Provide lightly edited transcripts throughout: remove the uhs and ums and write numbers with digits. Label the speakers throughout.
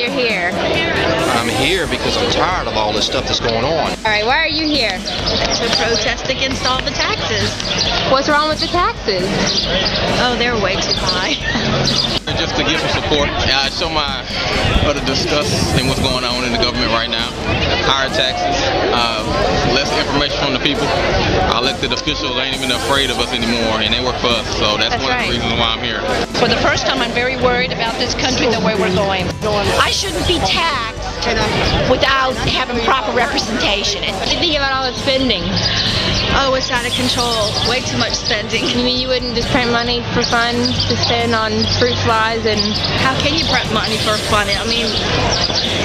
Speaker 1: you're here?
Speaker 2: I'm here because I'm tired of all this stuff that's going on.
Speaker 1: All right, why are you here?
Speaker 3: To protest against all the taxes.
Speaker 1: What's wrong with the taxes?
Speaker 3: Oh, they're way too high.
Speaker 4: Just to give some support. I show my utter disgust in what's going on in the government right now. Higher taxes, less information from the people. Our elected officials ain't even afraid of us anymore, and they work for us. So that's one of the reasons why I'm here.
Speaker 5: For the first time, I'm very worried about this country, the way we're going. I shouldn't be taxed without having proper representation.
Speaker 1: What do you think about all the spending?
Speaker 3: Oh, it's out of control. Way too much spending.
Speaker 1: You mean you wouldn't just print money for fun to spend on fruit flies and...
Speaker 3: How can you print money for fun? I mean...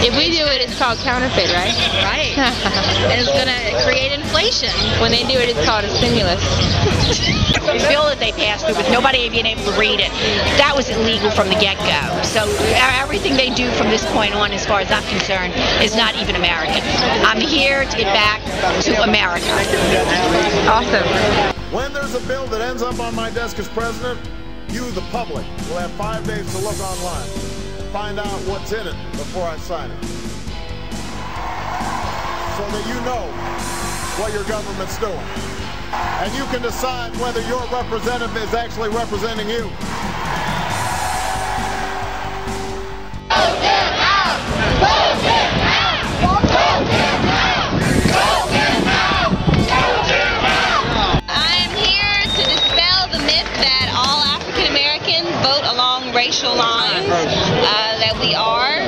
Speaker 1: If we do it, it's called counterfeit, right?
Speaker 3: Right. And it's going to create inflation.
Speaker 1: When they do it, it's called a stimulus.
Speaker 5: The bill that they passed through with nobody being able to read it, that was illegal from the get-go. So everything they do from this point on, as far as I'm concerned, is not even American. I'm here to get back to America.
Speaker 1: Awesome.
Speaker 6: When there's a bill that ends up on my desk as president, you, the public, will have 5 days to look online, find out what's in it before I sign it, so that you know what your government's doing. And you can decide whether your representative is actually representing you.
Speaker 3: Racial lines, that we are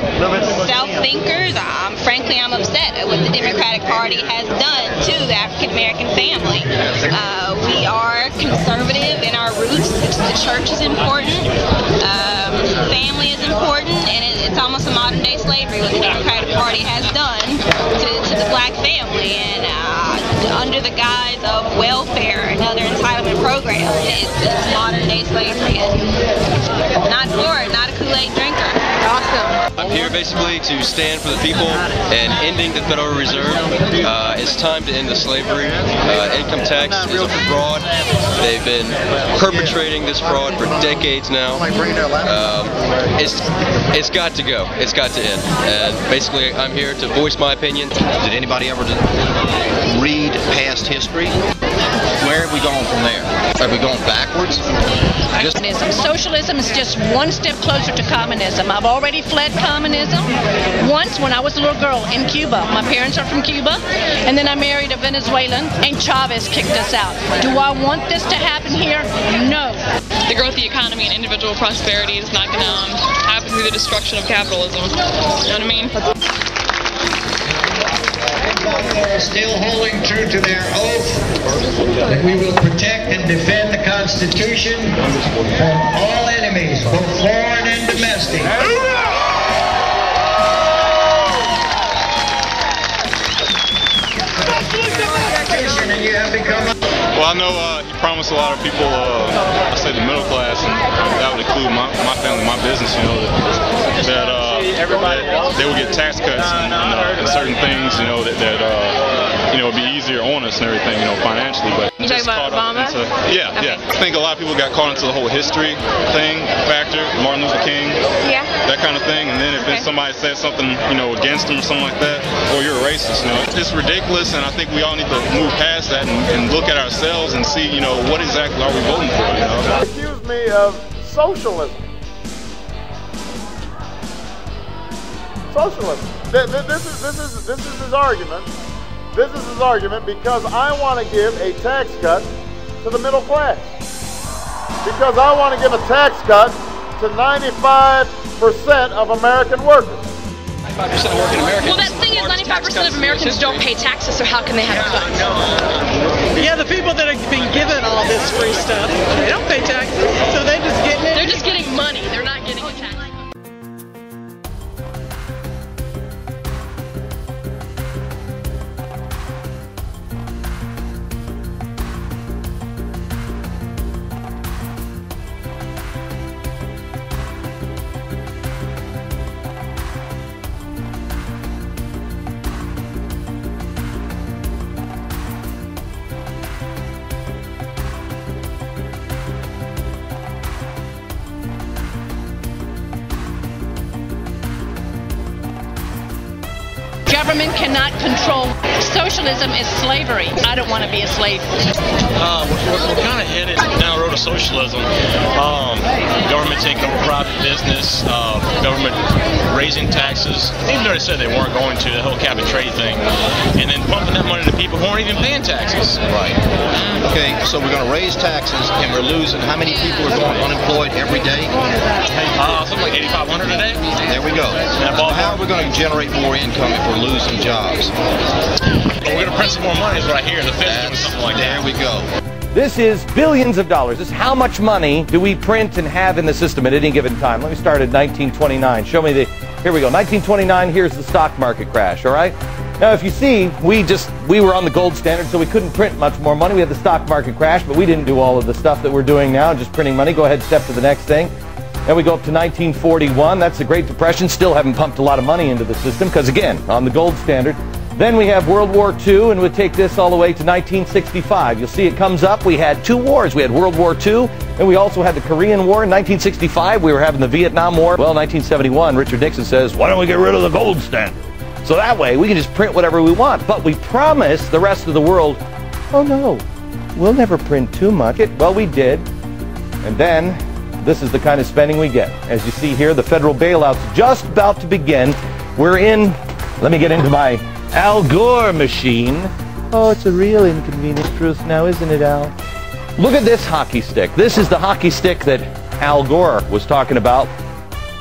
Speaker 3: self-thinkers. Frankly, I'm upset at what the Democratic Party has done to the African American family. We are conservative in our roots. The church is important. Family is important, and it's almost a modern-day slavery what the Democratic Party has done to the black family. And under the guise of welfare and other entitlement programs, it's modern-day slavery. Not for it, not a Kool-Aid drinker.
Speaker 1: Awesome.
Speaker 7: I'm here basically to stand for the people and ending the Federal Reserve. It's time to end the slavery. Income tax is a fraud. They've been perpetrating this fraud for decades now. It's got to go. It's got to end. And basically, I'm here to voice my opinion.
Speaker 2: Did anybody ever read past history? Where have we gone from there? Have we gone backwards?
Speaker 5: Socialism is just one step closer to communism. I've already fled communism once when I was a little girl in Cuba. My parents are from Cuba, and then I married a Venezuelan, and Chavez kicked us out. Do I want this to happen here? No.
Speaker 8: The growth of the economy and individual prosperity is not going to happen through the destruction of capitalism. You know what I mean?
Speaker 9: Still holding true to their oath that we will protect and defend the Constitution from all enemies, both foreign and domestic.
Speaker 4: Well, I know he promised a lot of people, I say the middle class, and that would include my family, my business, you know, that they would get tax cuts and certain things, you know, that you know, would be easier on us and everything, you know, financially. But
Speaker 1: you talking about Obama?
Speaker 4: Yeah, okay. Yeah. I think a lot of people got caught into the whole history thing factor, Martin Luther King, that kind of thing. And then if somebody says something, you know, against them or something like that, or you're a racist, you know, it's ridiculous. And I think we all need to move past that and look at ourselves and see, you know, what exactly are we voting for, you know?
Speaker 6: Accuse me of socialism. Socialism. This is his argument. This is his argument because I want to give a tax cut to the middle class. Because I want to give a tax cut to 95% of American workers.
Speaker 8: 95% of working Americans. Well, that thing is 95% of Americans don't pay taxes, so how can they have a cut?
Speaker 10: Yeah, the people that are being given all this free stuff, they don't pay taxes, so they're just getting it.
Speaker 8: They're just getting money. They're not getting a tax.
Speaker 5: Government cannot control. Socialism is slavery. I don't want to be a slave.
Speaker 11: We're kind of headed down the road of socialism. Government taking over private business, government raising taxes, even though they said they weren't going to, the whole cap and trade thing, and then pumping that money to people who aren't even paying taxes.
Speaker 2: Right. Okay, so we're going to raise taxes, and we're losing. How many people are going unemployed every day?
Speaker 11: Something like 8,500 a day.
Speaker 2: There we go. How are we going to generate more income if we're losing jobs?
Speaker 11: We're going to print some more money is what I hear. The Fed's doing something like that.
Speaker 2: There we go.
Speaker 12: This is billions of dollars. This is how much money do we print and have in the system at any given time. Let me start at 1929. Show me here we go. 1929, here's the stock market crash, all right? Now, if you see, we were on the gold standard, so we couldn't print much more money. We had the stock market crash, but we didn't do all of the stuff that we're doing now, just printing money. Go ahead, step to the next thing. Then we go up to 1941. That's the Great Depression. Still haven't pumped a lot of money into the system because, again, on the gold standard. Then we have World War II, and we'll take this all the way to 1965. You'll see it comes up. We had two wars. We had World War II, and we also had the Korean War. In 1965, we were having the Vietnam War. Well, 1971, Richard Nixon says, why don't we get rid of the gold standard? So that way, we can just print whatever we want. But we promise the rest of the world, oh no, we'll never print too much. Well, we did. And then this is the kind of spending we get. As you see here, the federal bailout's just about to begin. We're in, let me get into my Al Gore machine. Oh, it's a real inconvenient truth now, isn't it, Al? Look at this hockey stick. This is the hockey stick that Al Gore was talking about.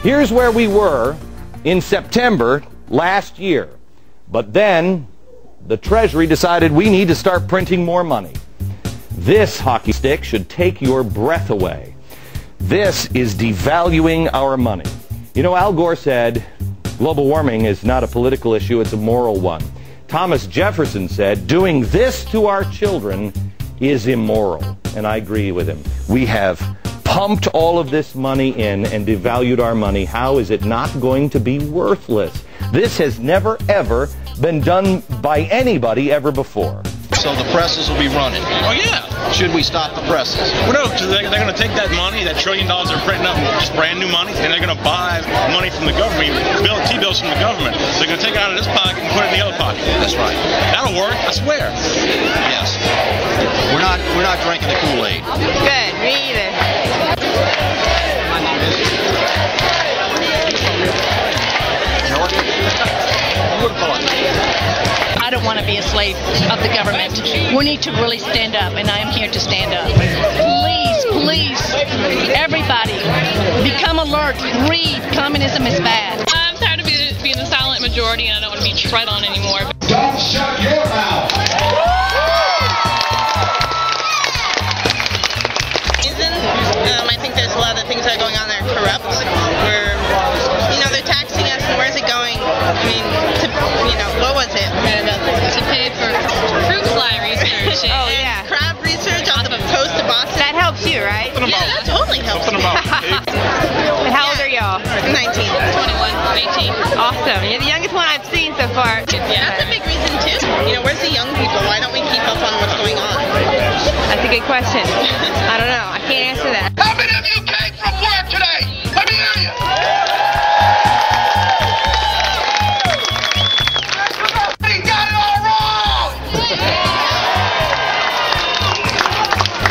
Speaker 12: Here's where we were in September last year. But then the Treasury decided we need to start printing more money. This hockey stick should take your breath away. This is devaluing our money. You know, Al Gore said, global warming is not a political issue, it's a moral one. Thomas Jefferson said, doing this to our children is immoral. And I agree with him. We have pumped all of this money in and devalued our money. How is it not going to be worthless? This has never, ever been done by anybody ever before.
Speaker 2: So the presses will be running.
Speaker 11: Oh, yeah.
Speaker 2: Should we stop the presses?
Speaker 11: Well, no, because they're going to take that money, that $1 trillion they're printing up, just brand new money, and they're going to buy money from the government, T-bills from the government. They're going to take it out of this pocket and put it in the other pocket.
Speaker 2: That's right.
Speaker 11: That'll work, I swear.
Speaker 2: Yes. We're not drinking the Kool-Aid.
Speaker 1: Good, me either.
Speaker 5: I don't want to be a slave of the government. We need to really stand up, and I am here to stand up. Please, everybody, become alert. Read. Communism is bad.
Speaker 8: I'm tired of being the silent majority, and I don't want to be tread on anymore.
Speaker 9: Don't shut your mouth.
Speaker 13: I think there's a lot of things that are going on that are corrupt. They're taxing us, and where's it going? I mean, what was it?
Speaker 8: To pay for fruit fly research.
Speaker 13: Oh, yeah. Crab research off the coast of Boston.
Speaker 1: That helps you, right?
Speaker 13: Yeah, that totally helps me.
Speaker 1: And how old are y'all?
Speaker 13: 19.
Speaker 8: 21, 18.
Speaker 1: Awesome. You're the youngest one I've seen so far.
Speaker 13: Yeah. That's a big reason, too. Where's the young people? Why don't we keep up on what's going on?
Speaker 1: That's a good question. I don't know. I can't answer that.
Speaker 9: How many of you came from work today? Let me hear you. He got it all wrong.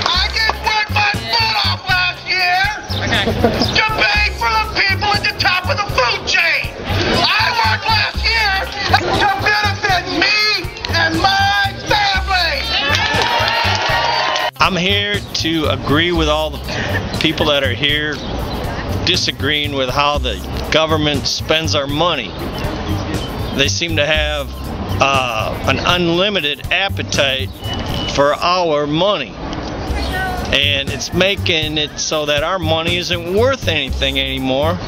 Speaker 9: I didn't work my butt off last year to pay for the people at the top of the food chain. I worked last year to benefit me and my family.
Speaker 14: I'm here to agree with all the people that are here disagreeing with how the government spends our money. They seem to have an unlimited appetite for our money. And it's making it so that our money isn't worth anything anymore.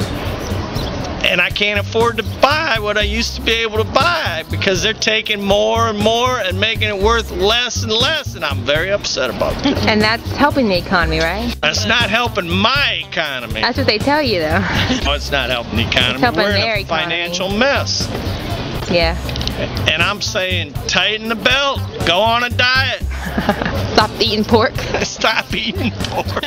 Speaker 14: And I can't afford to buy what I used to be able to buy because they're taking more and more and making it worth less and less, and I'm very upset about that.
Speaker 1: And that's helping the economy, right?
Speaker 14: That's not helping my economy.
Speaker 1: That's what they tell you, though.
Speaker 14: No, it's not helping the economy.
Speaker 1: It's helping
Speaker 14: We're in
Speaker 1: their
Speaker 14: a financial mess.
Speaker 1: Yeah.
Speaker 14: And I'm saying tighten the belt, go on a diet.
Speaker 1: Stop eating pork.
Speaker 14: Stop eating pork.